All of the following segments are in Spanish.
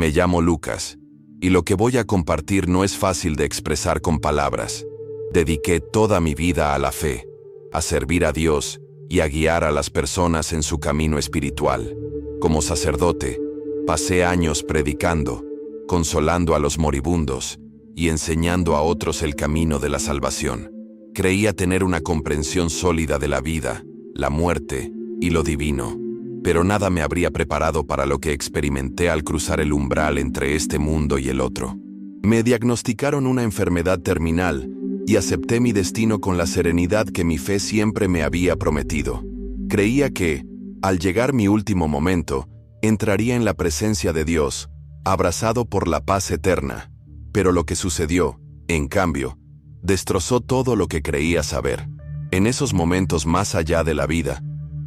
Me llamo Lucas, y lo que voy a compartir no es fácil de expresar con palabras. Dediqué toda mi vida a la fe, a servir a Dios y a guiar a las personas en su camino espiritual. Como sacerdote, pasé años predicando, consolando a los moribundos y enseñando a otros el camino de la salvación. Creía tener una comprensión sólida de la vida, la muerte y lo divino, pero nada me habría preparado para lo que experimenté al cruzar el umbral entre este mundo y el otro. Me diagnosticaron una enfermedad terminal y acepté mi destino con la serenidad que mi fe siempre me había prometido. Creía que, al llegar mi último momento, entraría en la presencia de Dios, abrazado por la paz eterna. Pero lo que sucedió, en cambio, destrozó todo lo que creía saber. En esos momentos más allá de la vida,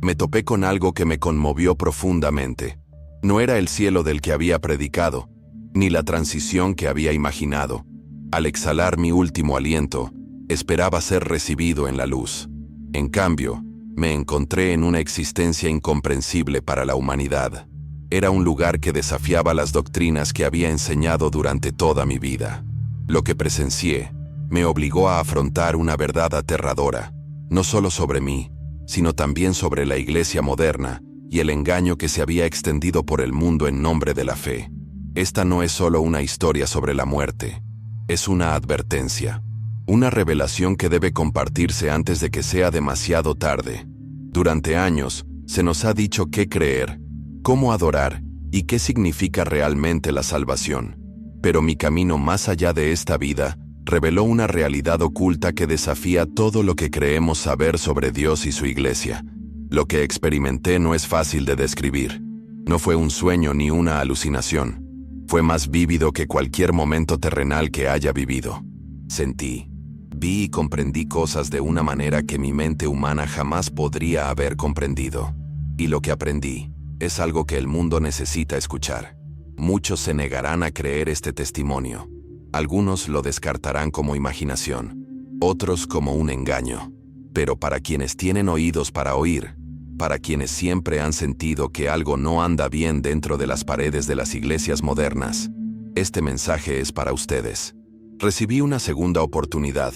me topé con algo que me conmovió profundamente. No era el cielo del que había predicado, ni la transición que había imaginado. Al exhalar mi último aliento, esperaba ser recibido en la luz. En cambio, me encontré en una existencia incomprensible para la humanidad. Era un lugar que desafiaba las doctrinas que había enseñado durante toda mi vida. Lo que presencié me obligó a afrontar una verdad aterradora, no solo sobre mí, sino también sobre la iglesia moderna y el engaño que se había extendido por el mundo en nombre de la fe. Esta no es solo una historia sobre la muerte, es una advertencia, una revelación que debe compartirse antes de que sea demasiado tarde. Durante años, se nos ha dicho qué creer, cómo adorar y qué significa realmente la salvación. Pero mi camino más allá de esta vida reveló una realidad oculta que desafía todo lo que creemos saber sobre Dios y su iglesia. Lo que experimenté no es fácil de describir. No fue un sueño ni una alucinación. Fue más vívido que cualquier momento terrenal que haya vivido. Sentí, vi y comprendí cosas de una manera que mi mente humana jamás podría haber comprendido. Y lo que aprendí es algo que el mundo necesita escuchar. Muchos se negarán a creer este testimonio. Algunos lo descartarán como imaginación, otros como un engaño. Pero para quienes tienen oídos para oír, para quienes siempre han sentido que algo no anda bien dentro de las paredes de las iglesias modernas, este mensaje es para ustedes. Recibí una segunda oportunidad,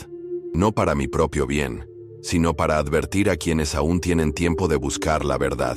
no para mi propio bien, sino para advertir a quienes aún tienen tiempo de buscar la verdad.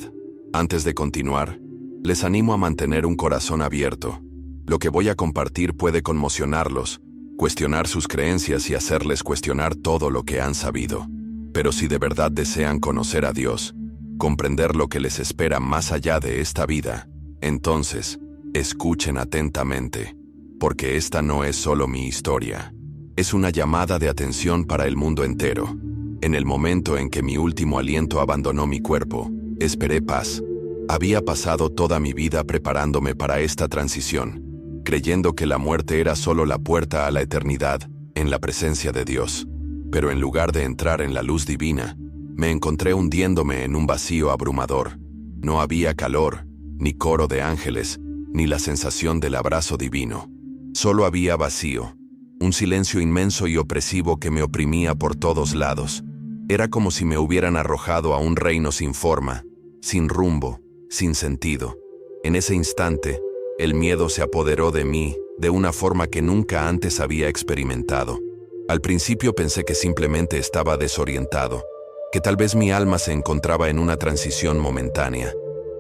Antes de continuar, les animo a mantener un corazón abierto. Lo que voy a compartir puede conmocionarlos, cuestionar sus creencias y hacerles cuestionar todo lo que han sabido. Pero si de verdad desean conocer a Dios, comprender lo que les espera más allá de esta vida, entonces, escuchen atentamente, porque esta no es solo mi historia. Es una llamada de atención para el mundo entero. En el momento en que mi último aliento abandonó mi cuerpo, esperé paz. Había pasado toda mi vida preparándome para esta transición, creyendo que la muerte era solo la puerta a la eternidad, en la presencia de Dios. Pero en lugar de entrar en la luz divina, me encontré hundiéndome en un vacío abrumador. No había calor, ni coro de ángeles, ni la sensación del abrazo divino. Solo había vacío, un silencio inmenso y opresivo que me oprimía por todos lados. Era como si me hubieran arrojado a un reino sin forma, sin rumbo, sin sentido. En ese instante, el miedo se apoderó de mí de una forma que nunca antes había experimentado. Al principio pensé que simplemente estaba desorientado, que tal vez mi alma se encontraba en una transición momentánea.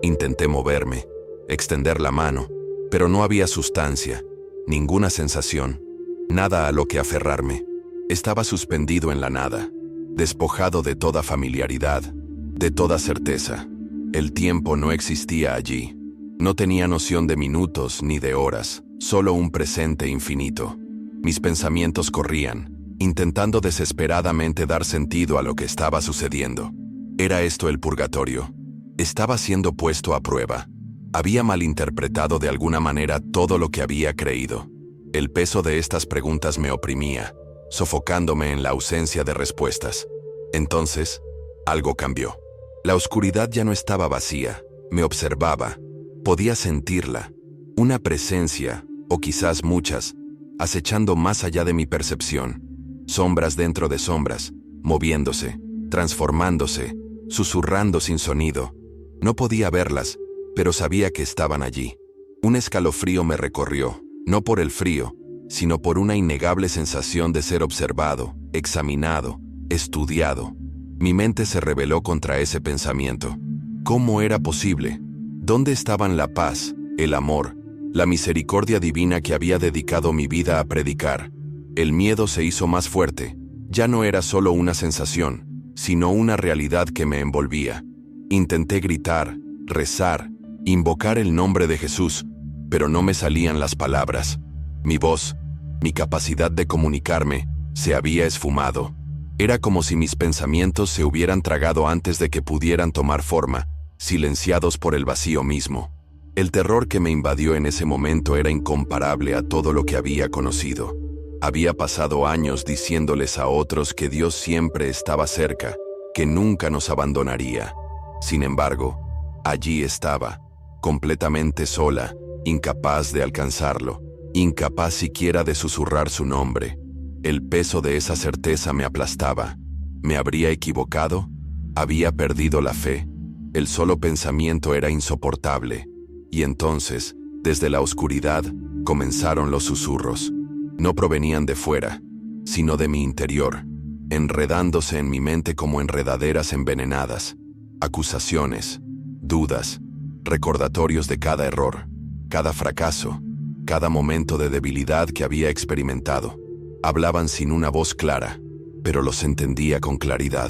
Intenté moverme, extender la mano, pero no había sustancia, ninguna sensación, nada a lo que aferrarme. Estaba suspendido en la nada, despojado de toda familiaridad, de toda certeza. El tiempo no existía allí. No tenía noción de minutos ni de horas, solo un presente infinito. Mis pensamientos corrían, intentando desesperadamente dar sentido a lo que estaba sucediendo. ¿Era esto el purgatorio? Estaba siendo puesto a prueba. Había malinterpretado de alguna manera todo lo que había creído. El peso de estas preguntas me oprimía, sofocándome en la ausencia de respuestas. Entonces, algo cambió. La oscuridad ya no estaba vacía, me observaba. Podía sentirla, una presencia, o quizás muchas, acechando más allá de mi percepción. Sombras dentro de sombras, moviéndose, transformándose, susurrando sin sonido. No podía verlas, pero sabía que estaban allí. Un escalofrío me recorrió, no por el frío, sino por una innegable sensación de ser observado, examinado, estudiado. Mi mente se rebeló contra ese pensamiento. ¿Cómo era posible? ¿Dónde estaban la paz, el amor, la misericordia divina que había dedicado mi vida a predicar? El miedo se hizo más fuerte. Ya no era solo una sensación, sino una realidad que me envolvía. Intenté gritar, rezar, invocar el nombre de Jesús, pero no me salían las palabras. Mi voz, mi capacidad de comunicarme, se había esfumado. Era como si mis pensamientos se hubieran tragado antes de que pudieran tomar forma, silenciados por el vacío mismo. El terror que me invadió en ese momento era incomparable a todo lo que había conocido. Había pasado años diciéndoles a otros que Dios siempre estaba cerca, que nunca nos abandonaría. Sin embargo, allí estaba, completamente sola, incapaz de alcanzarlo, incapaz siquiera de susurrar su nombre. El peso de esa certeza me aplastaba. ¿Me habría equivocado? Había perdido la fe. El solo pensamiento era insoportable. Y entonces, desde la oscuridad, comenzaron los susurros. No provenían de fuera, sino de mi interior, enredándose en mi mente como enredaderas envenenadas. Acusaciones, dudas, recordatorios de cada error, cada fracaso, cada momento de debilidad que había experimentado. Hablaban sin una voz clara, pero los entendía con claridad.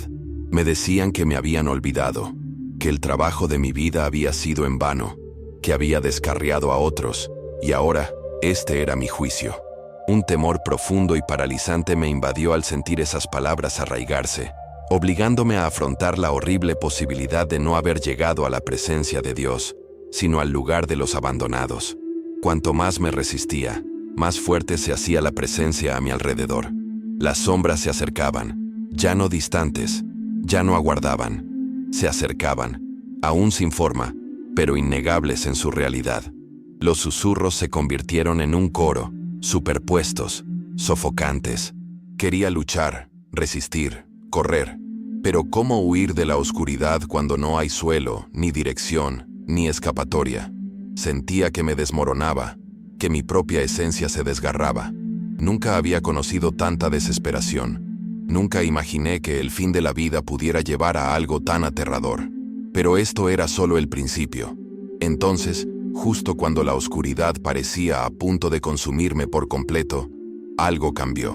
Me decían que me habían olvidado, que el trabajo de mi vida había sido en vano, que había descarriado a otros, y ahora, este era mi juicio. Un temor profundo y paralizante me invadió al sentir esas palabras arraigarse, obligándome a afrontar la horrible posibilidad de no haber llegado a la presencia de Dios, sino al lugar de los abandonados. Cuanto más me resistía, más fuerte se hacía la presencia a mi alrededor. Las sombras se acercaban, ya no distantes, ya no aguardaban. Se acercaban, aún sin forma, pero innegables en su realidad. Los susurros se convirtieron en un coro, superpuestos, sofocantes. Quería luchar, resistir, correr. Pero ¿cómo huir de la oscuridad cuando no hay suelo, ni dirección, ni escapatoria? Sentía que me desmoronaba, que mi propia esencia se desgarraba. Nunca había conocido tanta desesperación. Nunca imaginé que el fin de la vida pudiera llevar a algo tan aterrador. Pero esto era solo el principio. Entonces, justo cuando la oscuridad parecía a punto de consumirme por completo, algo cambió.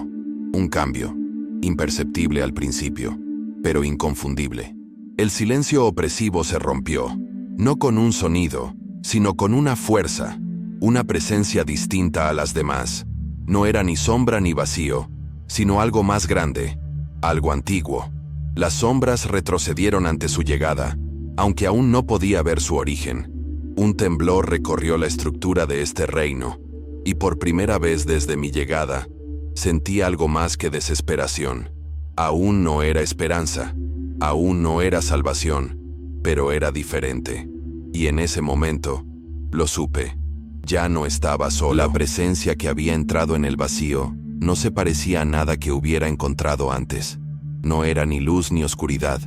Un cambio, imperceptible al principio, pero inconfundible. El silencio opresivo se rompió, no con un sonido, sino con una fuerza, una presencia distinta a las demás. No era ni sombra ni vacío, sino algo más grande, algo antiguo. Las sombras retrocedieron ante su llegada, aunque aún no podía ver su origen. Un temblor recorrió la estructura de este reino, y por primera vez desde mi llegada, sentí algo más que desesperación. Aún no era esperanza, aún no era salvación, pero era diferente. Y en ese momento, lo supe. Ya no estaba solo. La presencia que había entrado en el vacío no se parecía a nada que hubiera encontrado antes. No era ni luz ni oscuridad,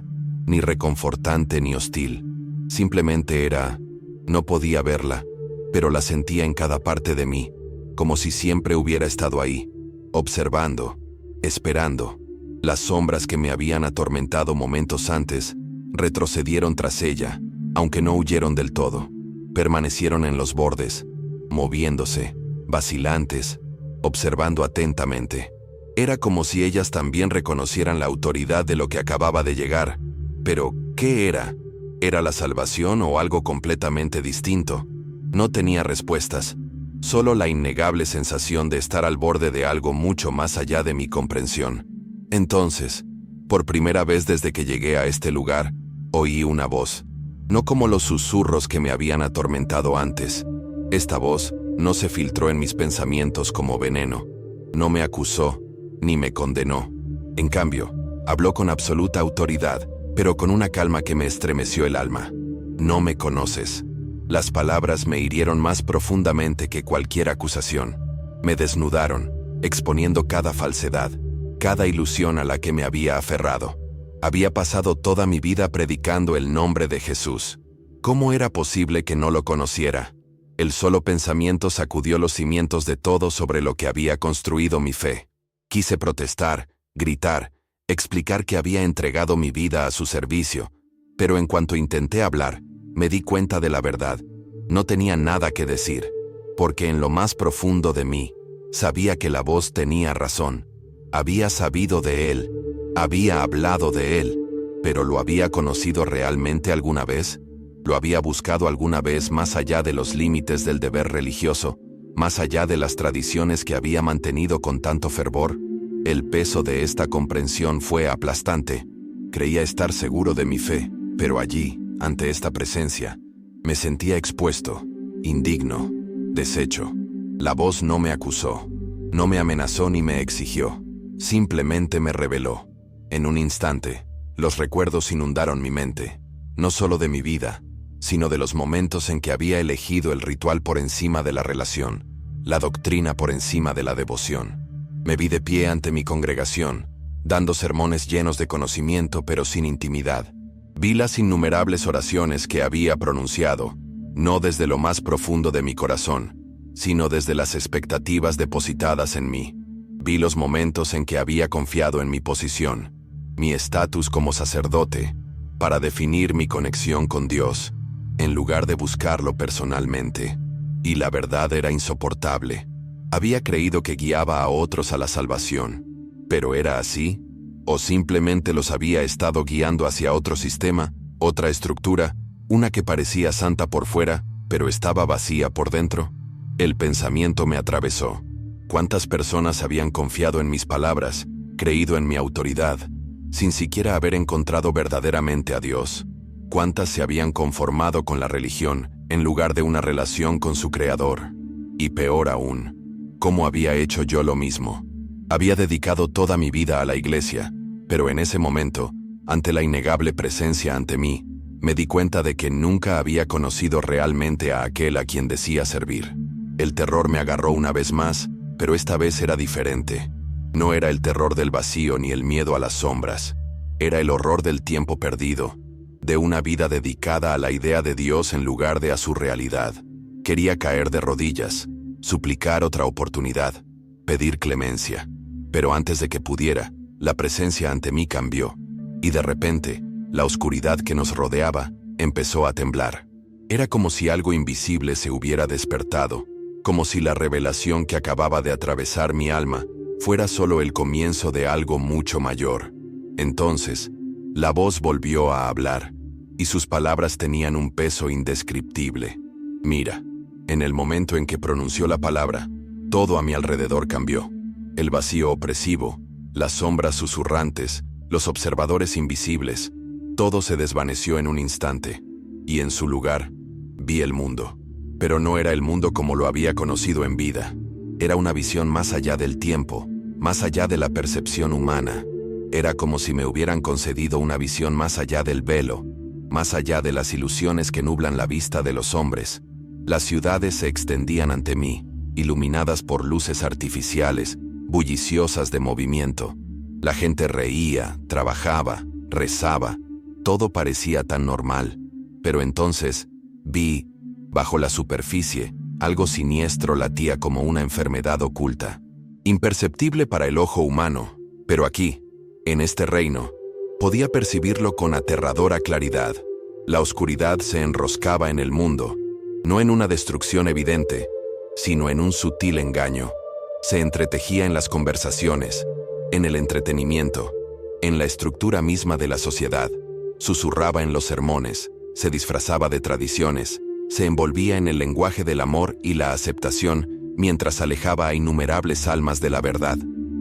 ni reconfortante ni hostil. Simplemente era... No podía verla, pero la sentía en cada parte de mí, como si siempre hubiera estado ahí, observando, esperando. Las sombras que me habían atormentado momentos antes retrocedieron tras ella, aunque no huyeron del todo. Permanecieron en los bordes, moviéndose, vacilantes, observando atentamente. Era como si ellas también reconocieran la autoridad de lo que acababa de llegar. Pero, ¿qué era? ¿Era la salvación o algo completamente distinto? No tenía respuestas, solo la innegable sensación de estar al borde de algo mucho más allá de mi comprensión. Entonces, por primera vez desde que llegué a este lugar, oí una voz, no como los susurros que me habían atormentado antes. Esta voz no se filtró en mis pensamientos como veneno, no me acusó, ni me condenó. En cambio, habló con absoluta autoridad, pero con una calma que me estremeció el alma. No me conoces. Las palabras me hirieron más profundamente que cualquier acusación. Me desnudaron, exponiendo cada falsedad, cada ilusión a la que me había aferrado. Había pasado toda mi vida predicando el nombre de Jesús. ¿Cómo era posible que no lo conociera? El solo pensamiento sacudió los cimientos de todo sobre lo que había construido mi fe. Quise protestar, gritar, explicar que había entregado mi vida a su servicio, pero en cuanto intenté hablar, me di cuenta de la verdad. No tenía nada que decir, porque en lo más profundo de mí, sabía que la voz tenía razón. Había sabido de él, había hablado de él, pero ¿lo había conocido realmente alguna vez? ¿Lo había buscado alguna vez más allá de los límites del deber religioso, más allá de las tradiciones que había mantenido con tanto fervor? El peso de esta comprensión fue aplastante. Creía estar seguro de mi fe, pero allí, ante esta presencia, me sentía expuesto, indigno, deshecho. La voz no me acusó, no me amenazó ni me exigió. Simplemente me reveló. En un instante, los recuerdos inundaron mi mente, no solo de mi vida, sino de los momentos en que había elegido el ritual por encima de la relación, la doctrina por encima de la devoción. Me vi de pie ante mi congregación, dando sermones llenos de conocimiento pero sin intimidad. Vi las innumerables oraciones que había pronunciado, no desde lo más profundo de mi corazón, sino desde las expectativas depositadas en mí. Vi los momentos en que había confiado en mi posición, mi estatus como sacerdote, para definir mi conexión con Dios, en lugar de buscarlo personalmente. Y la verdad era insoportable. Había creído que guiaba a otros a la salvación. ¿Pero era así? ¿O simplemente los había estado guiando hacia otro sistema, otra estructura, una que parecía santa por fuera, pero estaba vacía por dentro? El pensamiento me atravesó. ¿Cuántas personas habían confiado en mis palabras, creído en mi autoridad, sin siquiera haber encontrado verdaderamente a Dios? ¿Cuántas se habían conformado con la religión, en lugar de una relación con su Creador? Y peor aún, ¿cómo había hecho yo lo mismo? Había dedicado toda mi vida a la iglesia, pero en ese momento, ante la innegable presencia ante mí, me di cuenta de que nunca había conocido realmente a aquel a quien decía servir. El terror me agarró una vez más, pero esta vez era diferente. No era el terror del vacío ni el miedo a las sombras. Era el horror del tiempo perdido, de una vida dedicada a la idea de Dios en lugar de a su realidad. Quería caer de rodillas, suplicar otra oportunidad, pedir clemencia. Pero antes de que pudiera, la presencia ante mí cambió, y de repente, la oscuridad que nos rodeaba empezó a temblar. Era como si algo invisible se hubiera despertado, como si la revelación que acababa de atravesar mi alma fuera solo el comienzo de algo mucho mayor. Entonces, la voz volvió a hablar, y sus palabras tenían un peso indescriptible. Mira, en el momento en que pronunció la palabra, todo a mi alrededor cambió. El vacío opresivo, las sombras susurrantes, los observadores invisibles, todo se desvaneció en un instante, y en su lugar, vi el mundo. Pero no era el mundo como lo había conocido en vida. Era una visión más allá del tiempo, más allá de la percepción humana. Era como si me hubieran concedido una visión más allá del velo, más allá de las ilusiones que nublan la vista de los hombres. Las ciudades se extendían ante mí, iluminadas por luces artificiales, bulliciosas de movimiento. La gente reía, trabajaba, rezaba. Todo parecía tan normal. Pero entonces, vi, bajo la superficie, algo siniestro latía como una enfermedad oculta. Imperceptible para el ojo humano, pero aquí, en este reino, podía percibirlo con aterradora claridad. La oscuridad se enroscaba en el mundo, no en una destrucción evidente, sino en un sutil engaño. Se entretejía en las conversaciones, en el entretenimiento, en la estructura misma de la sociedad. Susurraba en los sermones, se disfrazaba de tradiciones, se envolvía en el lenguaje del amor y la aceptación, mientras alejaba a innumerables almas de la verdad.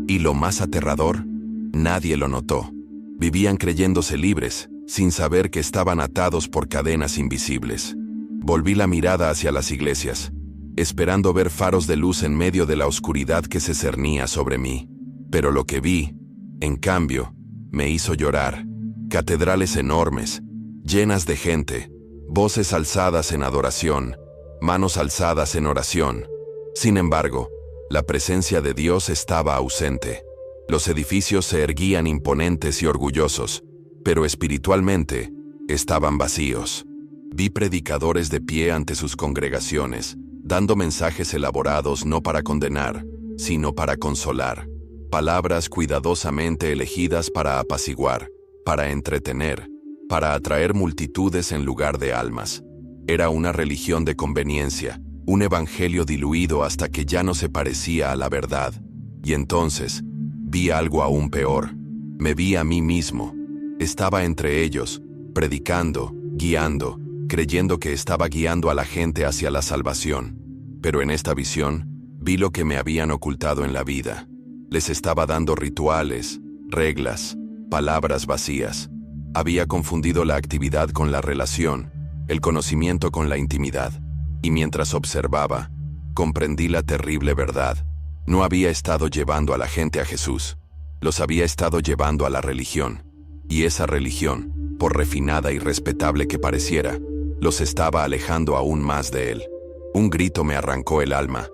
Y lo más aterrador, nadie lo notó. Vivían creyéndose libres, sin saber que estaban atados por cadenas invisibles. Volví la mirada hacia las iglesias, esperando ver faros de luz en medio de la oscuridad que se cernía sobre mí. Pero lo que vi, en cambio, me hizo llorar. Catedrales enormes, llenas de gente, voces alzadas en adoración, manos alzadas en oración. Sin embargo, la presencia de Dios estaba ausente. Los edificios se erguían imponentes y orgullosos, pero espiritualmente estaban vacíos. Vi predicadores de pie ante sus congregaciones, dando mensajes elaborados no para condenar, sino para consolar. Palabras cuidadosamente elegidas para apaciguar, para entretener, para atraer multitudes en lugar de almas. Era una religión de conveniencia, un evangelio diluido hasta que ya no se parecía a la verdad. Y entonces, vi algo aún peor. Me vi a mí mismo. Estaba entre ellos, predicando, guiando, creyendo que estaba guiando a la gente hacia la salvación. Pero en esta visión, vi lo que me habían ocultado en la vida. Les estaba dando rituales, reglas, palabras vacías. Había confundido la actividad con la relación, el conocimiento con la intimidad. Y mientras observaba, comprendí la terrible verdad. No había estado llevando a la gente a Jesús. Los había estado llevando a la religión. Y esa religión, por refinada y respetable que pareciera, los estaba alejando aún más de él. Un grito me arrancó el alma,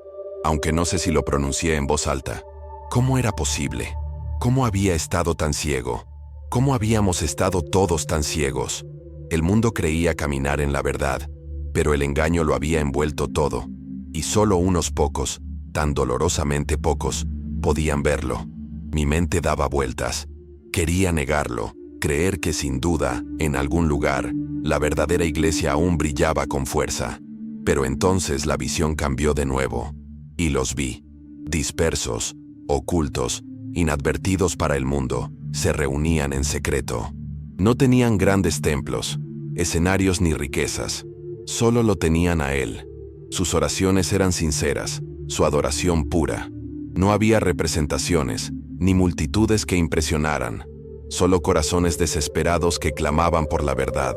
aunque no sé si lo pronuncié en voz alta. ¿Cómo era posible? ¿Cómo había estado tan ciego? ¿Cómo habíamos estado todos tan ciegos? El mundo creía caminar en la verdad, pero el engaño lo había envuelto todo, y solo unos pocos, tan dolorosamente pocos, podían verlo. Mi mente daba vueltas. Quería negarlo, creer que sin duda, en algún lugar, la verdadera iglesia aún brillaba con fuerza. Pero entonces la visión cambió de nuevo, y los vi, dispersos, ocultos, inadvertidos para el mundo, se reunían en secreto. No tenían grandes templos, escenarios ni riquezas, solo lo tenían a él. Sus oraciones eran sinceras, su adoración pura. No había representaciones, ni multitudes que impresionaran, solo corazones desesperados que clamaban por la verdad.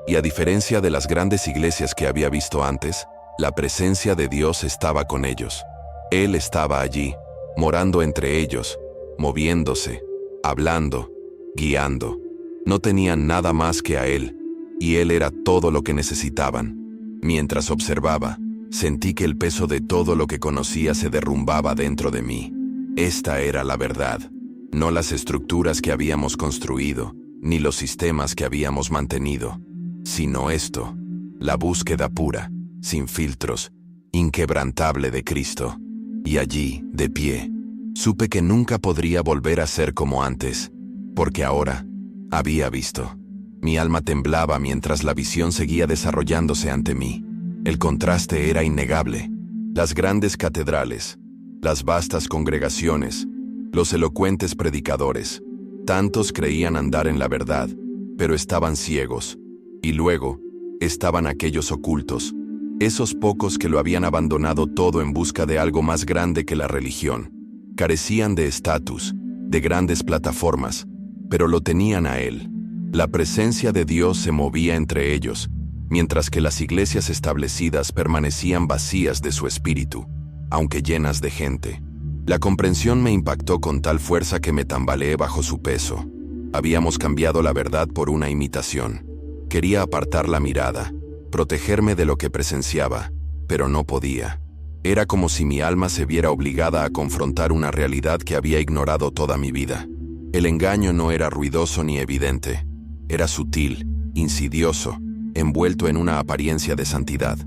Y a diferencia de las grandes iglesias que había visto antes, la presencia de Dios estaba con ellos. Él estaba allí, morando entre ellos, moviéndose, hablando, guiando. No tenían nada más que a Él, y Él era todo lo que necesitaban. Mientras observaba, sentí que el peso de todo lo que conocía se derrumbaba dentro de mí. Esta era la verdad, no las estructuras que habíamos construido, ni los sistemas que habíamos mantenido, sino esto, la búsqueda pura, sin filtros, inquebrantable de Cristo. Y allí, de pie, supe que nunca podría volver a ser como antes, porque ahora había visto. Mi alma temblaba mientras la visión seguía desarrollándose ante mí. El contraste era innegable. Las grandes catedrales, las vastas congregaciones, los elocuentes predicadores, tantos creían andar en la verdad, pero estaban ciegos. Y luego, estaban aquellos ocultos, esos pocos que lo habían abandonado todo en busca de algo más grande que la religión. Carecían de estatus, de grandes plataformas, pero lo tenían a Él. La presencia de Dios se movía entre ellos, mientras que las iglesias establecidas permanecían vacías de su espíritu, aunque llenas de gente. La comprensión me impactó con tal fuerza que me tambaleé bajo su peso. Habíamos cambiado la verdad por una imitación. Quería apartar la mirada, protegerme de lo que presenciaba, pero no podía. Era como si mi alma se viera obligada a confrontar una realidad que había ignorado toda mi vida. El engaño no era ruidoso ni evidente. Era sutil, insidioso, envuelto en una apariencia de santidad.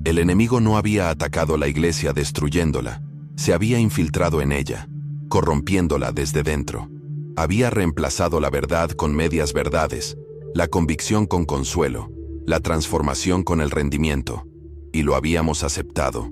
El enemigo no había atacado la iglesia destruyéndola. Se había infiltrado en ella, corrompiéndola desde dentro. Había reemplazado la verdad con medias verdades, la convicción con consuelo, la transformación con el rendimiento. Y lo habíamos aceptado.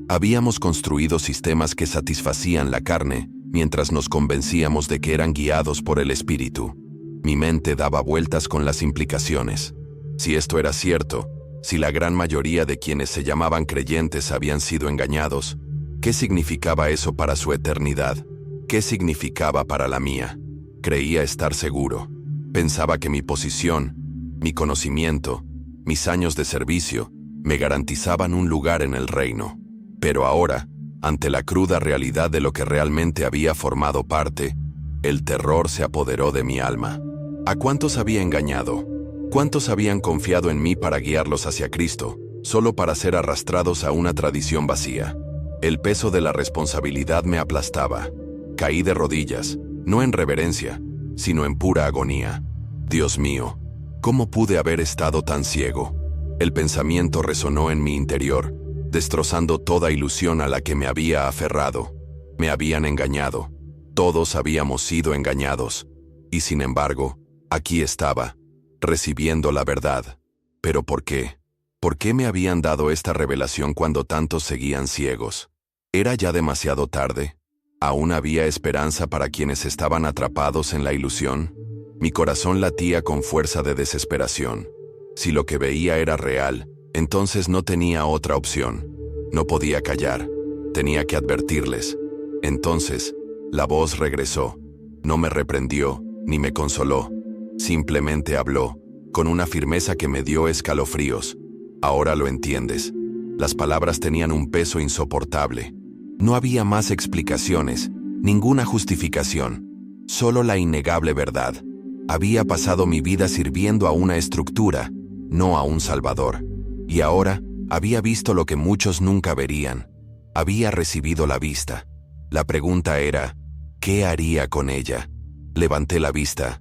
Habíamos construido sistemas que satisfacían la carne, mientras nos convencíamos de que eran guiados por el Espíritu. Mi mente daba vueltas con las implicaciones. Si esto era cierto, si la gran mayoría de quienes se llamaban creyentes habían sido engañados, ¿qué significaba eso para su eternidad? ¿Qué significaba para la mía? Creía estar seguro. Pensaba que mi posición, mi conocimiento, mis años de servicio, me garantizaban un lugar en el reino. Pero ahora, ante la cruda realidad de lo que realmente había formado parte, el terror se apoderó de mi alma. ¿A cuántos había engañado? ¿Cuántos habían confiado en mí para guiarlos hacia Cristo, solo para ser arrastrados a una tradición vacía? El peso de la responsabilidad me aplastaba. Caí de rodillas, no en reverencia, sino en pura agonía. Dios mío, ¿cómo pude haber estado tan ciego? El pensamiento resonó en mi interior. destrozando toda ilusión a la que me había aferrado. Me habían engañado. Todos habíamos sido engañados. Y sin embargo, aquí estaba, recibiendo la verdad. ¿Pero por qué? ¿Por qué me habían dado esta revelación cuando tantos seguían ciegos? ¿Era ya demasiado tarde? ¿Aún había esperanza para quienes estaban atrapados en la ilusión? Mi corazón latía con fuerza de desesperación. Si lo que veía era real, entonces no tenía otra opción. No podía callar. Tenía que advertirles. Entonces, la voz regresó. No me reprendió, ni me consoló. Simplemente habló, con una firmeza que me dio escalofríos. Ahora lo entiendes. Las palabras tenían un peso insoportable. No había más explicaciones, ninguna justificación. Solo la innegable verdad. Había pasado mi vida sirviendo a una estructura, no a un Salvador. Y ahora había visto lo que muchos nunca verían. Había recibido la vista. La pregunta era, ¿qué haría con ella? Levanté la vista,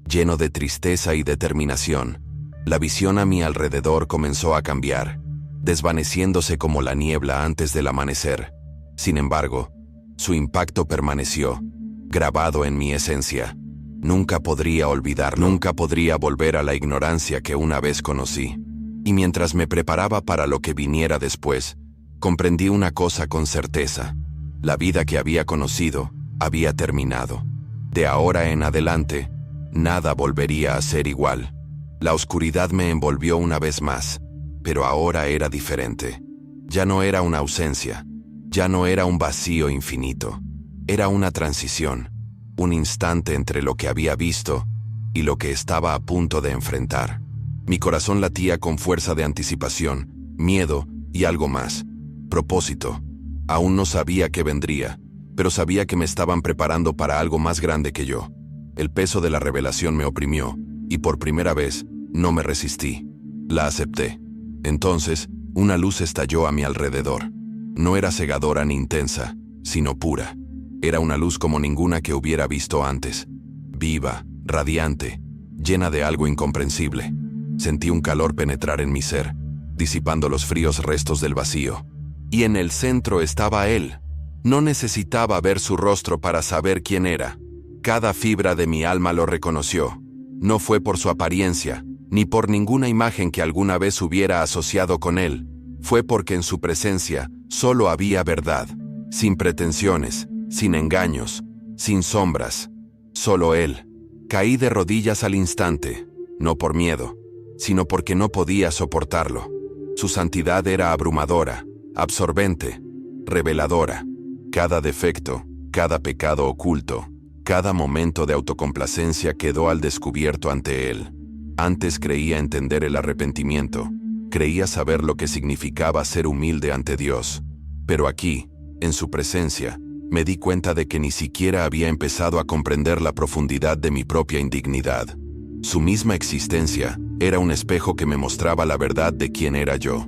lleno de tristeza y determinación. La visión a mi alrededor comenzó a cambiar, desvaneciéndose como la niebla antes del amanecer. Sin embargo, su impacto permaneció, grabado en mi esencia. Nunca podría olvidarlo, nunca podría volver a la ignorancia que una vez conocí. Y mientras me preparaba para lo que viniera después, comprendí una cosa con certeza. La vida que había conocido había terminado. De ahora en adelante, nada volvería a ser igual. La oscuridad me envolvió una vez más, pero ahora era diferente. Ya no era una ausencia, ya no era un vacío infinito. Era una transición, un instante entre lo que había visto y lo que estaba a punto de enfrentar. Mi corazón latía con fuerza de anticipación, miedo y algo más. Propósito. Aún no sabía qué vendría, pero sabía que me estaban preparando para algo más grande que yo. El peso de la revelación me oprimió, y por primera vez, no me resistí. La acepté. Entonces, una luz estalló a mi alrededor. No era cegadora ni intensa, sino pura. Era una luz como ninguna que hubiera visto antes. Viva, radiante, llena de algo incomprensible. Sentí un calor penetrar en mi ser, disipando los fríos restos del vacío. Y en el centro estaba él. No necesitaba ver su rostro para saber quién era. Cada fibra de mi alma lo reconoció. No fue por su apariencia, ni por ninguna imagen que alguna vez hubiera asociado con él. Fue porque en su presencia solo había verdad, sin pretensiones, sin engaños, sin sombras. Solo él. Caí de rodillas al instante, no por miedo, sino porque no podía soportarlo. Su santidad era abrumadora, absorbente, reveladora. Cada defecto, cada pecado oculto, cada momento de autocomplacencia quedó al descubierto ante él. Antes creía entender el arrepentimiento, creía saber lo que significaba ser humilde ante Dios. Pero aquí, en su presencia, me di cuenta de que ni siquiera había empezado a comprender la profundidad de mi propia indignidad. Su misma existencia era un espejo que me mostraba la verdad de quién era yo.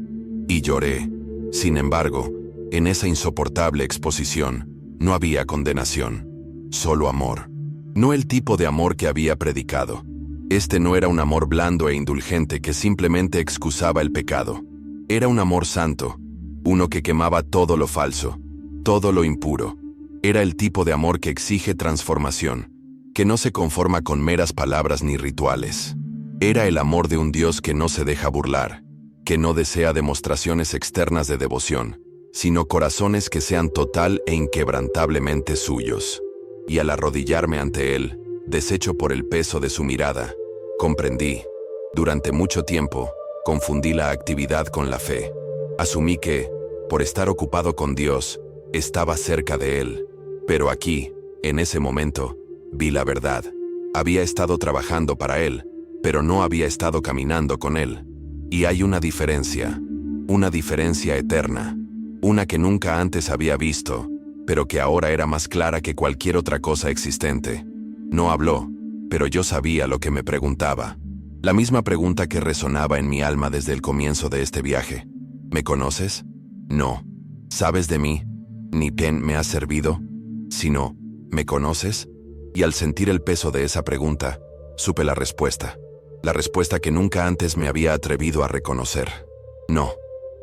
Y lloré. Sin embargo, en esa insoportable exposición, no había condenación, solo amor. No el tipo de amor que había predicado. Este no era un amor blando e indulgente que simplemente excusaba el pecado. Era un amor santo, uno que quemaba todo lo falso, todo lo impuro. Era el tipo de amor que exige transformación, que no se conforma con meras palabras ni rituales. Era el amor de un Dios que no se deja burlar, que no desea demostraciones externas de devoción, sino corazones que sean total e inquebrantablemente suyos. Y al arrodillarme ante él, deshecho por el peso de su mirada, comprendí. Durante mucho tiempo, confundí la actividad con la fe. Asumí que, por estar ocupado con Dios, estaba cerca de él. Pero aquí, en ese momento, vi la verdad. Había estado trabajando para él, pero no había estado caminando con él. Y hay una diferencia eterna. Una que nunca antes había visto, pero que ahora era más clara que cualquier otra cosa existente. No habló, pero yo sabía lo que me preguntaba. La misma pregunta que resonaba en mi alma desde el comienzo de este viaje. ¿Me conoces? No. ¿Sabes de mí? Ni quién me has servido. Sino, ¿me conoces? Y al sentir el peso de esa pregunta, supe la respuesta. La respuesta que nunca antes me había atrevido a reconocer. No,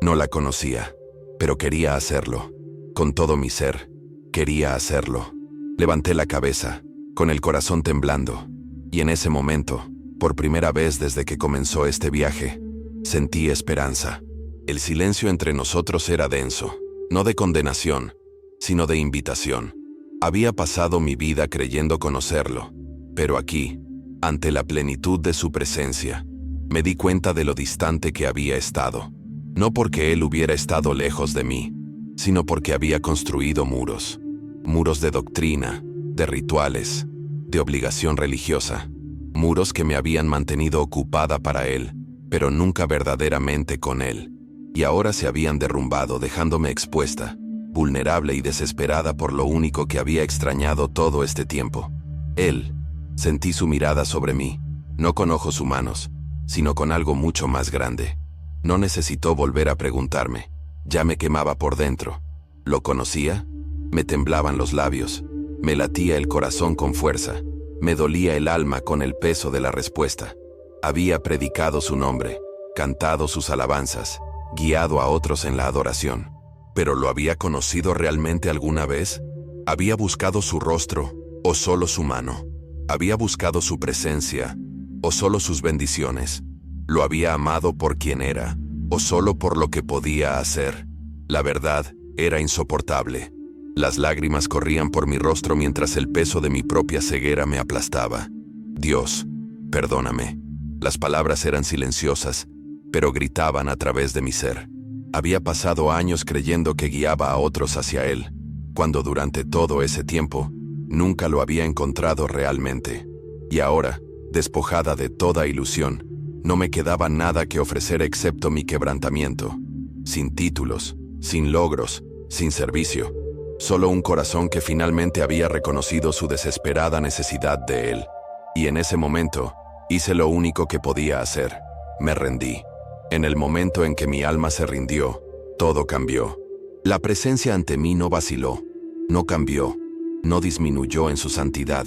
no la conocía. pero quería hacerlo. Con todo mi ser, quería hacerlo. Levanté la cabeza, con el corazón temblando, y en ese momento, por primera vez desde que comenzó este viaje, sentí esperanza. El silencio entre nosotros era denso, no de condenación, sino de invitación. Había pasado mi vida creyendo conocerlo, pero aquí, ante la plenitud de su presencia, me di cuenta de lo distante que había estado. No porque él hubiera estado lejos de mí, sino porque había construido muros. Muros de doctrina, de rituales, de obligación religiosa. Muros que me habían mantenido ocupada para él, pero nunca verdaderamente con él. Y ahora se habían derrumbado dejándome expuesta, vulnerable y desesperada por lo único que había extrañado todo este tiempo. Él. Sentí su mirada sobre mí, no con ojos humanos, sino con algo mucho más grande. No necesitó volver a preguntarme, ya me quemaba por dentro. ¿Lo conocía? Me temblaban los labios, me latía el corazón con fuerza, me dolía el alma con el peso de la respuesta. Había predicado su nombre, cantado sus alabanzas, guiado a otros en la adoración. ¿Pero lo había conocido realmente alguna vez? ¿Había buscado su rostro o solo su mano? ¿Había buscado su presencia o solo sus bendiciones? ¿Lo había amado por quien era o solo por lo que podía hacer? La verdad era insoportable. Las lágrimas corrían por mi rostro mientras el peso de mi propia ceguera me aplastaba. Dios, perdóname. Las palabras eran silenciosas, pero gritaban a través de mi ser. Había pasado años creyendo que guiaba a otros hacia él, cuando durante todo ese tiempo nunca lo había encontrado realmente. Y ahora, despojada de toda ilusión, no me quedaba nada que ofrecer excepto mi quebrantamiento. Sin títulos, sin logros, sin servicio. Solo un corazón que finalmente había reconocido su desesperada necesidad de él. Y en ese momento, hice lo único que podía hacer. Me rendí. En el momento en que mi alma se rindió, todo cambió. La presencia ante mí no vaciló, no cambió, no disminuyó en su santidad,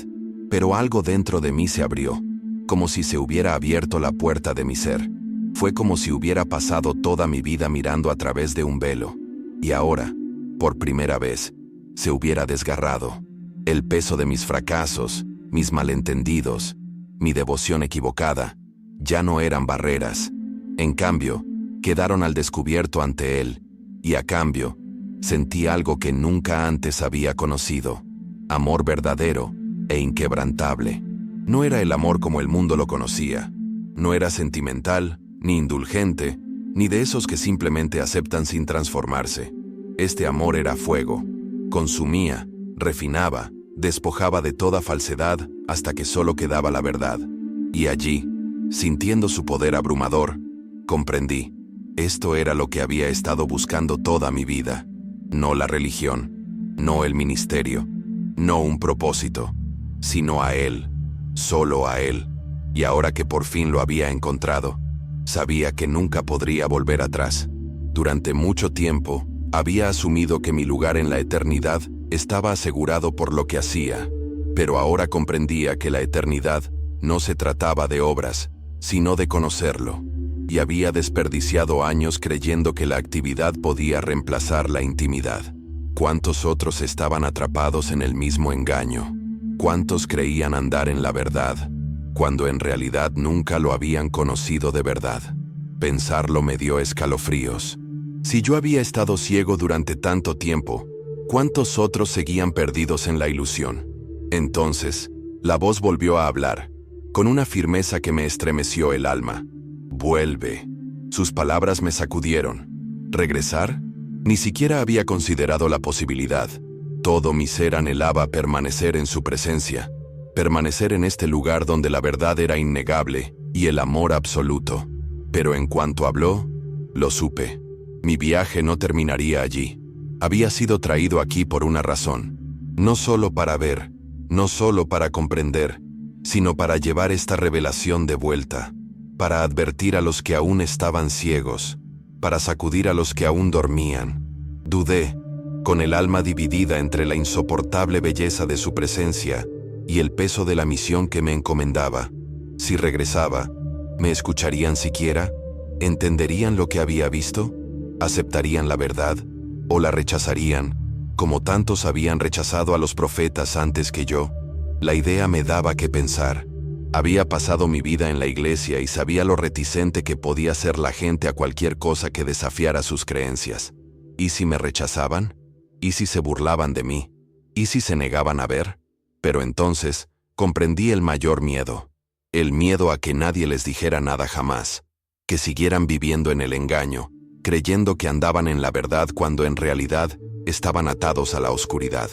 pero algo dentro de mí se abrió, como si se hubiera abierto la puerta de mi ser. Fue como si hubiera pasado toda mi vida mirando a través de un velo, y ahora, por primera vez, se hubiera desgarrado. El peso de mis fracasos, mis malentendidos, mi devoción equivocada, ya no eran barreras. En cambio, quedaron al descubierto ante él, y a cambio, sentí algo que nunca antes había conocido. Amor verdadero e inquebrantable. No era el amor como el mundo lo conocía. No era sentimental, ni indulgente, ni de esos que simplemente aceptan sin transformarse. Este amor era fuego. Consumía, refinaba, despojaba de toda falsedad hasta que solo quedaba la verdad. Y allí, sintiendo su poder abrumador, comprendí. Esto era lo que había estado buscando toda mi vida. No la religión, no el ministerio, no un propósito, sino a él, solo a él. Y ahora que por fin lo había encontrado, sabía que nunca podría volver atrás. Durante mucho tiempo, había asumido que mi lugar en la eternidad estaba asegurado por lo que hacía, pero ahora comprendía que la eternidad no se trataba de obras, sino de conocerlo. Y había desperdiciado años creyendo que la actividad podía reemplazar la intimidad. ¿Cuántos otros estaban atrapados en el mismo engaño? ¿Cuántos creían andar en la verdad, cuando en realidad nunca lo habían conocido de verdad? Pensarlo me dio escalofríos. Si yo había estado ciego durante tanto tiempo, ¿cuántos otros seguían perdidos en la ilusión? Entonces, la voz volvió a hablar, con una firmeza que me estremeció el alma. Vuelve. Sus palabras me sacudieron. ¿Regresar? Ni siquiera había considerado la posibilidad. Todo mi ser anhelaba permanecer en su presencia, permanecer en este lugar donde la verdad era innegable y el amor absoluto. Pero en cuanto habló, lo supe. Mi viaje no terminaría allí. Había sido traído aquí por una razón. No solo para ver, no solo para comprender, sino para llevar esta revelación de vuelta. Para advertir a los que aún estaban ciegos, para sacudir a los que aún dormían. Dudé, con el alma dividida entre la insoportable belleza de su presencia y el peso de la misión que me encomendaba. Si regresaba, ¿me escucharían siquiera? ¿Entenderían lo que había visto? ¿Aceptarían la verdad? ¿O la rechazarían, como tantos habían rechazado a los profetas antes que yo? La idea me daba que pensar. Había pasado mi vida en la iglesia y sabía lo reticente que podía ser la gente a cualquier cosa que desafiara sus creencias. ¿Y si me rechazaban? ¿Y si se burlaban de mí? ¿Y si se negaban a ver? Pero entonces comprendí el mayor miedo. El miedo a que nadie les dijera nada jamás. Que siguieran viviendo en el engaño, creyendo que andaban en la verdad cuando en realidad estaban atados a la oscuridad.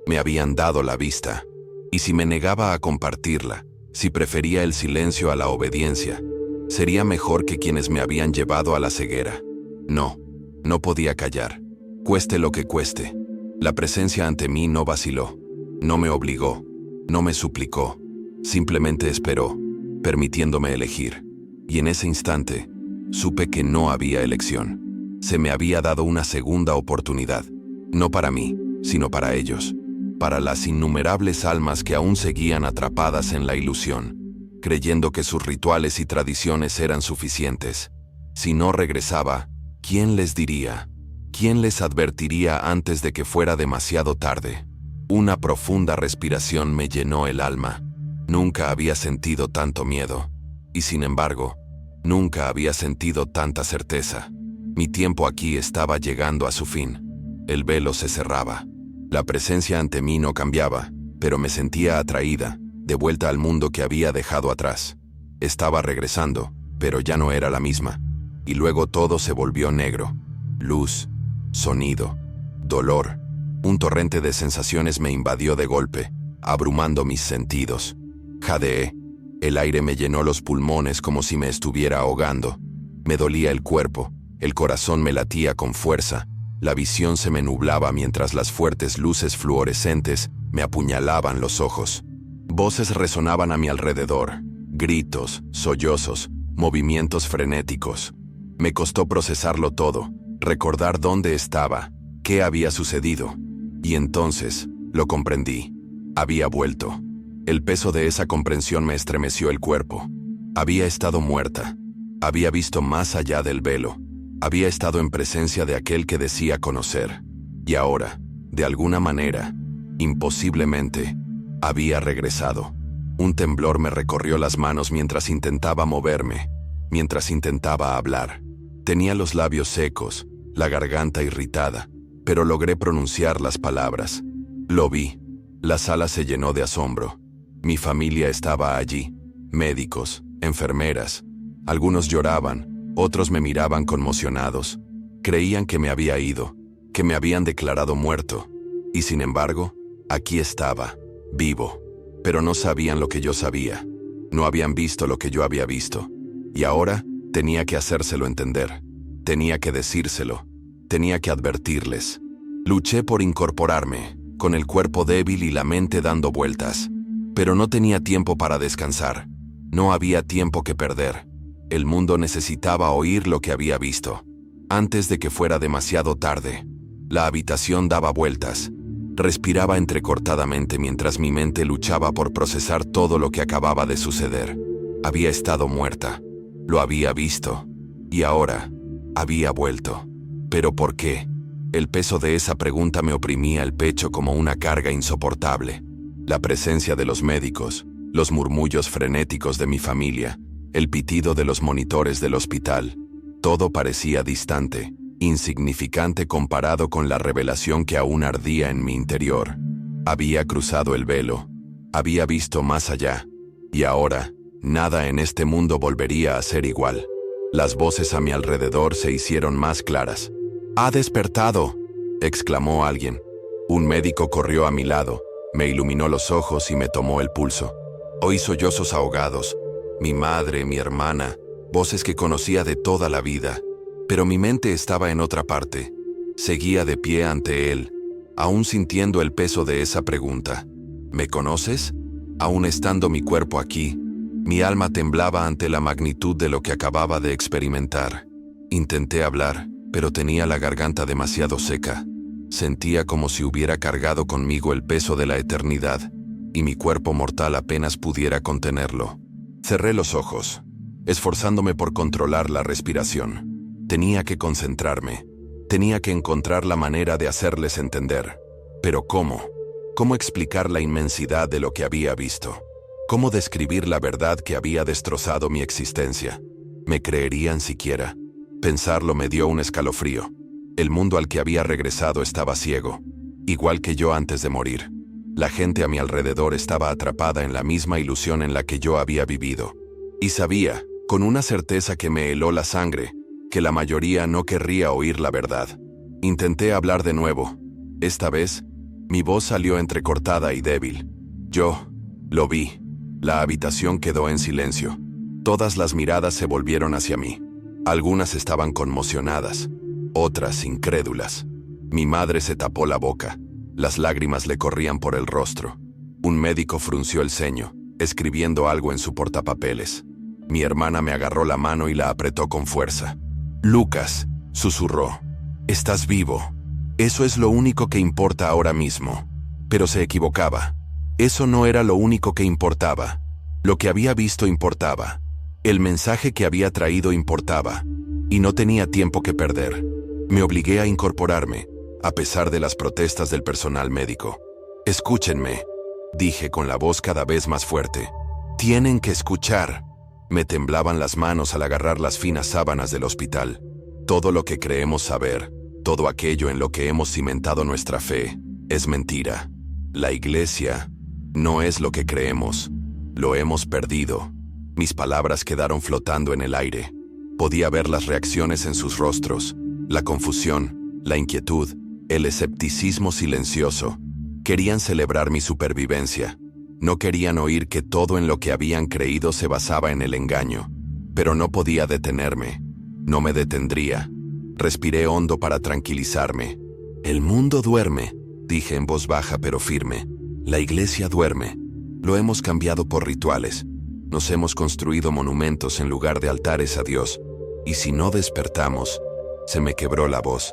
Me habían dado la vista. Y si me negaba a compartirla, si prefería el silencio a la obediencia, sería mejor que quienes me habían llevado a la ceguera. No podía callar. Cueste lo que cueste. La presencia ante mí no vaciló. No me obligó. No me suplicó. Simplemente esperó, permitiéndome elegir. Y en ese instante, supe que no había elección. Se me había dado una segunda oportunidad. No para mí, sino para ellos. Para las innumerables almas que aún seguían atrapadas en la ilusión, creyendo que sus rituales y tradiciones eran suficientes. Si no regresaba, ¿quién les diría? ¿Quién les advertiría antes de que fuera demasiado tarde? Una profunda respiración me llenó el alma. Nunca había sentido tanto miedo. Y sin embargo, nunca había sentido tanta certeza. Mi tiempo aquí estaba llegando a su fin. El velo se cerraba. La presencia ante mí no cambiaba, pero me sentía atraída, de vuelta al mundo que había dejado atrás. Estaba regresando, pero ya no era la misma. Y luego todo se volvió negro. Luz, sonido, dolor. Un torrente de sensaciones me invadió de golpe, abrumando mis sentidos. Jadeé. El aire me llenó los pulmones como si me estuviera ahogando. Me dolía el cuerpo, el corazón me latía con fuerza. La visión se me nublaba mientras las fuertes luces fluorescentes me apuñalaban los ojos. Voces resonaban a mi alrededor, gritos, sollozos, movimientos frenéticos. Me costó procesarlo todo, recordar dónde estaba, qué había sucedido. Y entonces, lo comprendí. Había vuelto. El peso de esa comprensión me estremeció el cuerpo. Había estado muerta. Había visto más allá del velo. Había estado en presencia de aquel que decía conocer. Y ahora, de alguna manera, imposiblemente, había regresado. Un temblor me recorrió las manos mientras intentaba moverme, mientras intentaba hablar. Tenía los labios secos, la garganta irritada, pero logré pronunciar las palabras. Lo vi. La sala se llenó de asombro. Mi familia estaba allí. Médicos, enfermeras. Algunos lloraban, otros me miraban conmocionados. Creían que me había ido, que me habían declarado muerto. Y sin embargo, aquí estaba, vivo. Pero no sabían lo que yo sabía. No habían visto lo que yo había visto. Y ahora tenía que hacérselo entender. Tenía que decírselo. Tenía que advertirles. Luché por incorporarme, con el cuerpo débil y la mente dando vueltas. Pero no tenía tiempo para descansar. No había tiempo que perder. El mundo necesitaba oír lo que había visto. Antes de que fuera demasiado tarde. La habitación daba vueltas. Respiraba entrecortadamente mientras mi mente luchaba por procesar todo lo que acababa de suceder. Había estado muerta. Lo había visto. Y ahora, había vuelto. ¿Pero por qué? El peso de esa pregunta me oprimía el pecho como una carga insoportable. La presencia de los médicos, los murmullos frenéticos de mi familia, el pitido de los monitores del hospital. Todo parecía distante, insignificante comparado con la revelación que aún ardía en mi interior. Había cruzado el velo, había visto más allá, y ahora, nada en este mundo volvería a ser igual. Las voces a mi alrededor se hicieron más claras. «¡Ha despertado!», exclamó alguien. Un médico corrió a mi lado, me iluminó los ojos y me tomó el pulso. Oí sollozos ahogados. Mi madre, mi hermana, voces que conocía de toda la vida. Pero mi mente estaba en otra parte. Seguía de pie ante él, aún sintiendo el peso de esa pregunta. ¿Me conoces? Aún estando mi cuerpo aquí, mi alma temblaba ante la magnitud de lo que acababa de experimentar. Intenté hablar, pero tenía la garganta demasiado seca. Sentía como si hubiera cargado conmigo el peso de la eternidad, y mi cuerpo mortal apenas pudiera contenerlo. Cerré los ojos, esforzándome por controlar la respiración. Tenía que concentrarme. Tenía que encontrar la manera de hacerles entender. Pero ¿cómo? ¿Cómo explicar la inmensidad de lo que había visto? ¿Cómo describir la verdad que había destrozado mi existencia? ¿Me creerían siquiera? Pensarlo me dio un escalofrío. El mundo al que había regresado estaba ciego, igual que yo antes de morir. La gente a mi alrededor estaba atrapada en la misma ilusión en la que yo había vivido. Y sabía, con una certeza que me heló la sangre, que la mayoría no querría oír la verdad. Intenté hablar de nuevo. Esta vez, mi voz salió entrecortada y débil. Yo lo vi. La habitación quedó en silencio. Todas las miradas se volvieron hacia mí. Algunas estaban conmocionadas, otras incrédulas. Mi madre se tapó la boca. Las lágrimas le corrían por el rostro. Un médico frunció el ceño, escribiendo algo en su portapapeles. Mi hermana me agarró la mano y la apretó con fuerza. «Lucas», susurró, «estás vivo. Eso es lo único que importa ahora mismo». Pero se equivocaba. Eso no era lo único que importaba. Lo que había visto importaba. El mensaje que había traído importaba. Y no tenía tiempo que perder. Me obligué a incorporarme, a pesar de las protestas del personal médico. «Escúchenme», dije con la voz cada vez más fuerte. «Tienen que escuchar». Me temblaban las manos al agarrar las finas sábanas del hospital. Todo lo que creemos saber, todo aquello en lo que hemos cimentado nuestra fe, es mentira. La iglesia no es lo que creemos. Lo hemos perdido. Mis palabras quedaron flotando en el aire. Podía ver las reacciones en sus rostros, la confusión, la inquietud, el escepticismo silencioso. Querían celebrar mi supervivencia. No querían oír que todo en lo que habían creído se basaba en el engaño. Pero no podía detenerme. No me detendría. Respiré hondo para tranquilizarme. «El mundo duerme», dije en voz baja pero firme. «La iglesia duerme. Lo hemos cambiado por rituales. Nos hemos construido monumentos en lugar de altares a Dios. Y si no despertamos...» Se me quebró la voz.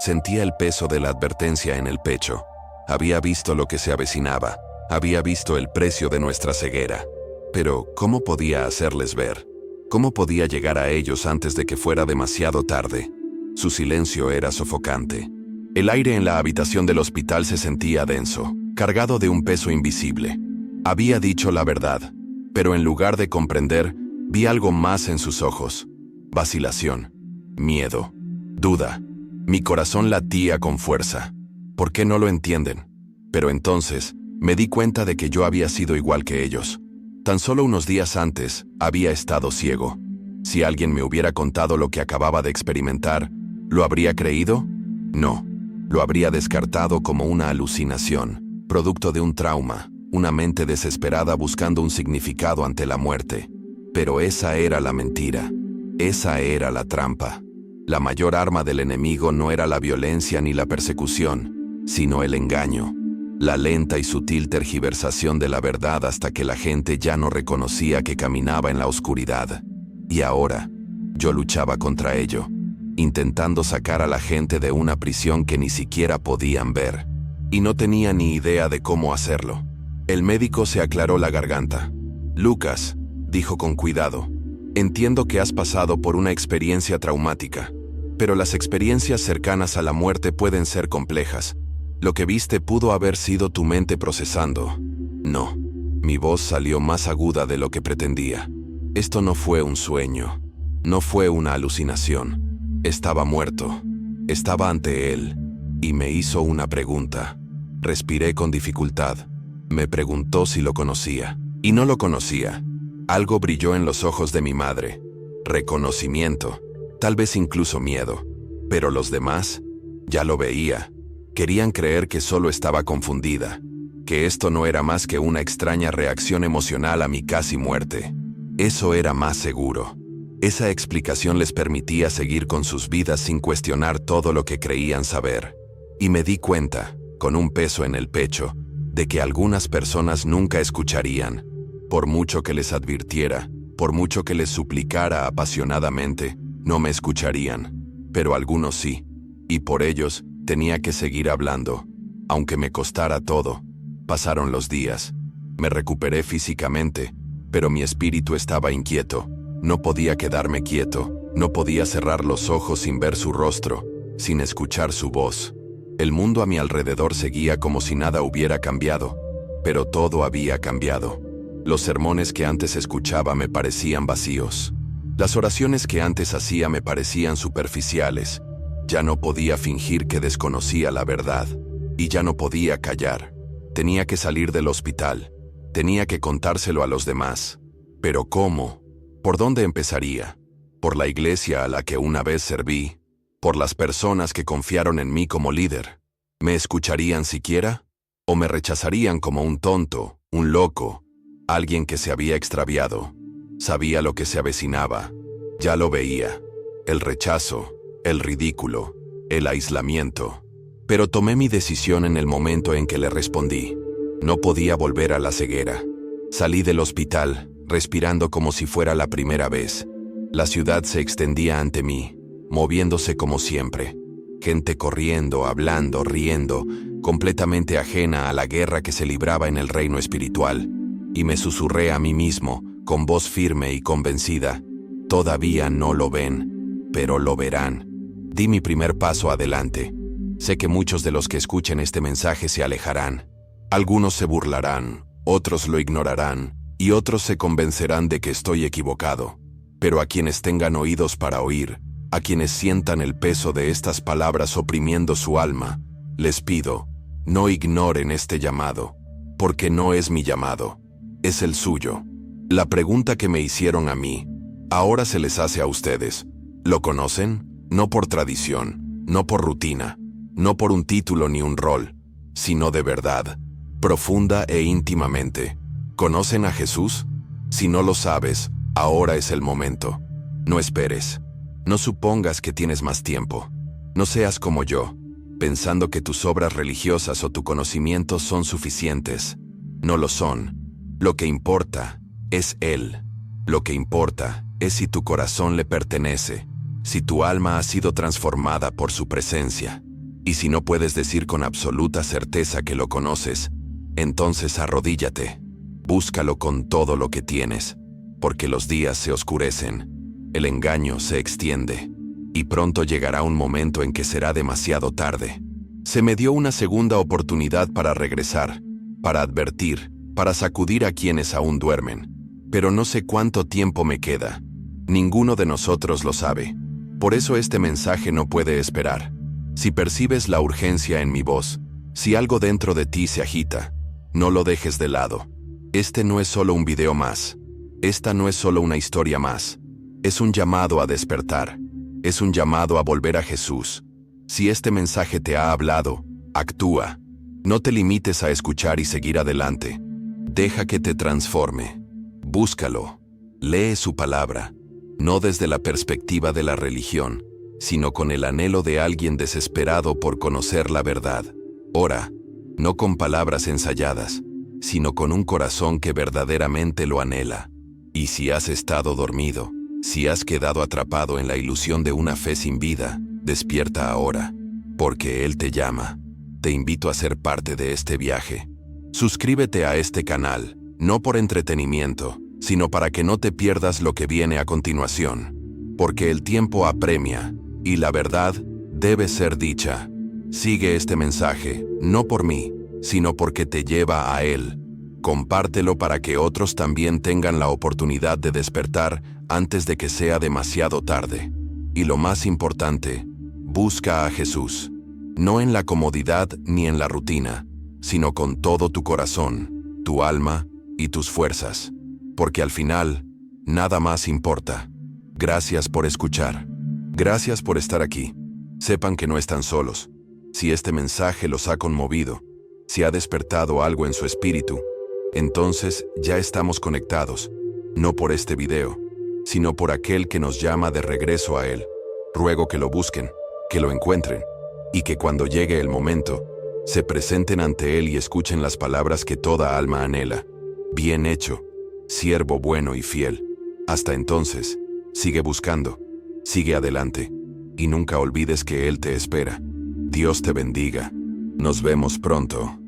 Sentía el peso de la advertencia en el pecho. Había visto lo que se avecinaba. Había visto el precio de nuestra ceguera. Pero, ¿cómo podía hacerles ver? ¿Cómo podía llegar a ellos antes de que fuera demasiado tarde? Su silencio era sofocante. El aire en la habitación del hospital se sentía denso, cargado de un peso invisible. Había dicho la verdad, pero en lugar de comprender, vi algo más en sus ojos. Vacilación, miedo, duda. Mi corazón latía con fuerza. ¿Por qué no lo entienden? Pero entonces, me di cuenta de que yo había sido igual que ellos. Tan solo unos días antes, había estado ciego. Si alguien me hubiera contado lo que acababa de experimentar, ¿lo habría creído? No. Lo habría descartado como una alucinación, producto de un trauma, una mente desesperada buscando un significado ante la muerte. Pero esa era la mentira. Esa era la trampa. La mayor arma del enemigo no era la violencia ni la persecución, sino el engaño. La lenta y sutil tergiversación de la verdad hasta que la gente ya no reconocía que caminaba en la oscuridad. Y ahora, yo luchaba contra ello, intentando sacar a la gente de una prisión que ni siquiera podían ver. Y no tenía ni idea de cómo hacerlo. El médico se aclaró la garganta. «Lucas», dijo con cuidado, «entiendo que has pasado por una experiencia traumática, pero las experiencias cercanas a la muerte pueden ser complejas. Lo que viste pudo haber sido tu mente procesando». No, mi voz salió más aguda de lo que pretendía. Esto no fue un sueño, no fue una alucinación. Estaba muerto, estaba ante él, y me hizo una pregunta. Respiré con dificultad. Me preguntó si lo conocía, y no lo conocía. Algo brilló en los ojos de mi madre. Reconocimiento, tal vez incluso miedo. Pero los demás, ya lo veía. Querían creer que solo estaba confundida, que esto no era más que una extraña reacción emocional a mi casi muerte. Eso era más seguro. Esa explicación les permitía seguir con sus vidas sin cuestionar todo lo que creían saber. Y me di cuenta, con un peso en el pecho, de que algunas personas nunca escucharían. Por mucho que les advirtiera, por mucho que les suplicara apasionadamente, no me escucharían. Pero algunos sí, y por ellos tenía que seguir hablando, aunque me costara todo. Pasaron los días. Me recuperé físicamente, pero mi espíritu estaba inquieto. No podía quedarme quieto, no podía cerrar los ojos sin ver su rostro, sin escuchar su voz. El mundo a mi alrededor seguía como si nada hubiera cambiado, pero todo había cambiado. Los sermones que antes escuchaba me parecían vacíos. Las oraciones que antes hacía me parecían superficiales. Ya no podía fingir que desconocía la verdad, y ya no podía callar. Tenía que salir del hospital. Tenía que contárselo a los demás. ¿Pero cómo? ¿Por dónde empezaría? ¿Por la iglesia a la que una vez serví? ¿Por las personas que confiaron en mí como líder? ¿Me escucharían siquiera? ¿O me rechazarían como un tonto, un loco, alguien que se había extraviado? Sabía lo que se avecinaba. Ya lo veía. El rechazo, el ridículo, el aislamiento. Pero tomé mi decisión en el momento en que le respondí. No podía volver a la ceguera. Salí del hospital, respirando como si fuera la primera vez. La ciudad se extendía ante mí, moviéndose como siempre. Gente corriendo, hablando, riendo, completamente ajena a la guerra que se libraba en el reino espiritual. Y me susurré a mí mismo, con voz firme y convencida: todavía no lo ven, pero lo verán. Di mi primer paso adelante. Sé que muchos de los que escuchen este mensaje se alejarán. Algunos se burlarán, otros lo ignorarán, y otros se convencerán de que estoy equivocado. Pero a quienes tengan oídos para oír, a quienes sientan el peso de estas palabras oprimiendo su alma, les pido, no ignoren este llamado, porque no es mi llamado, es el suyo. La pregunta que me hicieron a mí, ahora se les hace a ustedes. ¿Lo conocen? No por tradición, no por rutina, no por un título ni un rol, sino de verdad, profunda e íntimamente. ¿Conocen a Jesús? Si no lo sabes, ahora es el momento. No esperes. No supongas que tienes más tiempo. No seas como yo, pensando que tus obras religiosas o tu conocimiento son suficientes. No lo son. Lo que importa es Él. Lo que importa es si tu corazón le pertenece, si tu alma ha sido transformada por su presencia. Y si no puedes decir con absoluta certeza que lo conoces, entonces arrodíllate. Búscalo con todo lo que tienes, porque los días se oscurecen, el engaño se extiende, y pronto llegará un momento en que será demasiado tarde. Se me dio una segunda oportunidad para regresar, para advertir, para sacudir a quienes aún duermen. Pero no sé cuánto tiempo me queda. Ninguno de nosotros lo sabe. Por eso este mensaje no puede esperar. Si percibes la urgencia en mi voz, si algo dentro de ti se agita, no lo dejes de lado. Este no es solo un video más. Esta no es solo una historia más. Es un llamado a despertar. Es un llamado a volver a Jesús. Si este mensaje te ha hablado, actúa. No te limites a escuchar y seguir adelante. Deja que te transforme. Búscalo. Lee su palabra. No desde la perspectiva de la religión, sino con el anhelo de alguien desesperado por conocer la verdad. Ora, no con palabras ensayadas, sino con un corazón que verdaderamente lo anhela. Y si has estado dormido, si has quedado atrapado en la ilusión de una fe sin vida, despierta ahora, porque Él te llama. Te invito a ser parte de este viaje. Suscríbete a este canal, no por entretenimiento, sino para que no te pierdas lo que viene a continuación. Porque el tiempo apremia, y la verdad debe ser dicha. Sigue este mensaje, no por mí, sino porque te lleva a Él. Compártelo para que otros también tengan la oportunidad de despertar antes de que sea demasiado tarde. Y lo más importante, busca a Jesús. No en la comodidad ni en la rutina, sino con todo tu corazón, tu alma y tus fuerzas. Porque al final, nada más importa. Gracias por escuchar. Gracias por estar aquí. Sepan que no están solos. Si este mensaje los ha conmovido, si ha despertado algo en su espíritu, entonces ya estamos conectados, no por este video, sino por aquel que nos llama de regreso a Él. Ruego que lo busquen, que lo encuentren, y que cuando llegue el momento, se presenten ante Él y escuchen las palabras que toda alma anhela. Bien hecho, siervo bueno y fiel. Hasta entonces, sigue buscando, sigue adelante, y nunca olvides que Él te espera. Dios te bendiga. Nos vemos pronto.